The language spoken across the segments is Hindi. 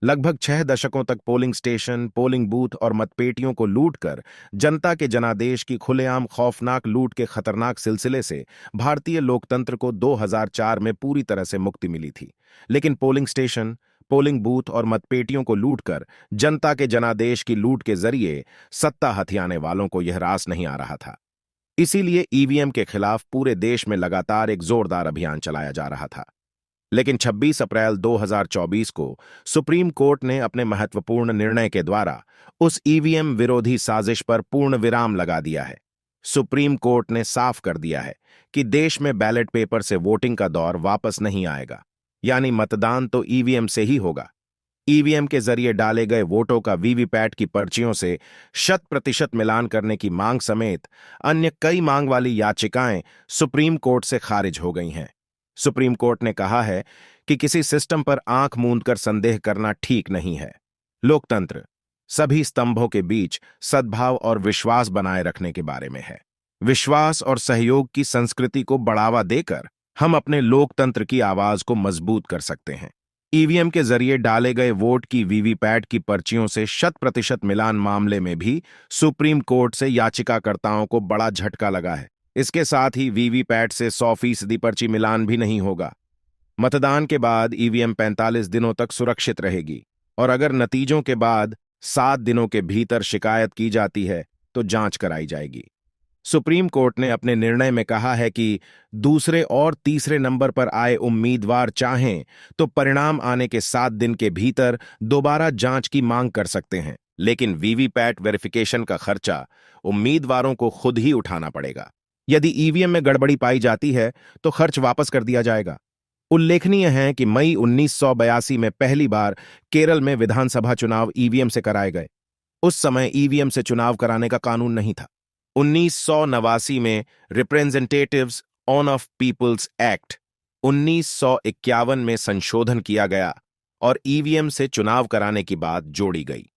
लगभग 6 दशकों तक पोलिंग स्टेशन, पोलिंग बूथ और मतपेटियों को लूटकर जनता के जनादेश की खुलेआम खौफनाक लूट के खतरनाक सिलसिले से भारतीय लोकतंत्र को 2004 में पूरी तरह से मुक्ति मिली थी। लेकिन पोलिंग स्टेशन, पोलिंग बूथ और मतपेटियों को लूटकर जनता के जनादेश की लूट के जरिए सत्ता हथियाने वालों को यह रास नहीं आ रहा था। इसीलिए ईवीएम के खिलाफ पूरे देश में लगातार एक जोरदार अभियान चलाया जा रहा था। लेकिन 26 अप्रैल 2024 को सुप्रीम कोर्ट ने अपने महत्वपूर्ण निर्णय के द्वारा उस ईवीएम विरोधी साजिश पर पूर्ण विराम लगा दिया है। सुप्रीम कोर्ट ने साफ कर दिया है कि देश में बैलेट पेपर से वोटिंग का दौर वापस नहीं आएगा, यानी मतदान तो ईवीएम से ही होगा। ईवीएम के जरिए डाले गए वोटों का वीवीपैट की पर्चियों से 100% मिलान करने की मांग समेत अन्य कई मांग वाली याचिकाएं सुप्रीम कोर्ट से खारिज हो गई हैं। सुप्रीम कोर्ट ने कहा है कि किसी सिस्टम पर आंख मूंदकर संदेह करना ठीक नहीं है। लोकतंत्र सभी स्तंभों के बीच सद्भाव और विश्वास बनाए रखने के बारे में है। विश्वास और सहयोग की संस्कृति को बढ़ावा देकर हम अपने लोकतंत्र की आवाज को मजबूत कर सकते हैं। ईवीएम के जरिए डाले गए वोट की वीवीपैट की पर्चियों से 100% मिलान मामले में भी सुप्रीम कोर्ट से याचिकाकर्ताओं को बड़ा झटका लगा है। इसके साथ ही वीवीपैट से 100% पर्ची मिलान भी नहीं होगा। मतदान के बाद ईवीएम 45 दिनों तक सुरक्षित रहेगी और अगर नतीजों के बाद 7 दिनों के भीतर शिकायत की जाती है तो जांच कराई जाएगी। सुप्रीम कोर्ट ने अपने निर्णय में कहा है कि दूसरे और तीसरे नंबर पर आए उम्मीदवार चाहें तो परिणाम आने के 7 दिन के भीतर दोबारा जांच की मांग कर सकते हैं, लेकिन वीवीपैट वेरिफिकेशन का खर्चा उम्मीदवारों को खुद ही उठाना पड़ेगा। यदि ईवीएम में गड़बड़ी पाई जाती है तो खर्च वापस कर दिया जाएगा। उल्लेखनीय है कि मई 1982 में पहली बार केरल में विधानसभा चुनाव ईवीएम से कराए गए। उस समय ईवीएम से चुनाव कराने का कानून नहीं था। 1989 में representatives on of peoples act 1951 में संशोधन किया गया और ईवीएम से चुनाव कराने की बात जोड़ी गई।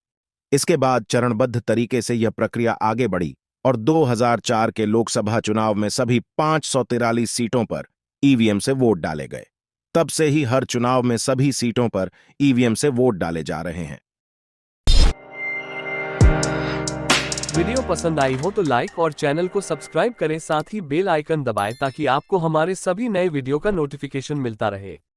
इसके बाद चरणबद्ध तरीके से यह प्रक्रिया आगे बढ़ी और 2004 के लोकसभा चुनाव में सभी 543 सीटों पर ईवीएम से वोट डाले गए। तब से ही हर चुनाव में सभी सीटों पर ईवीएम से वोट डाले जा रहे हैं। वीडियो पसंद आई हो तो लाइक और चैनल को सब्सक्राइब करें, साथ ही बेल आइकन दबाएं ताकि आपको हमारे सभी नए वीडियो का नोटिफिकेशन मिलता रहे।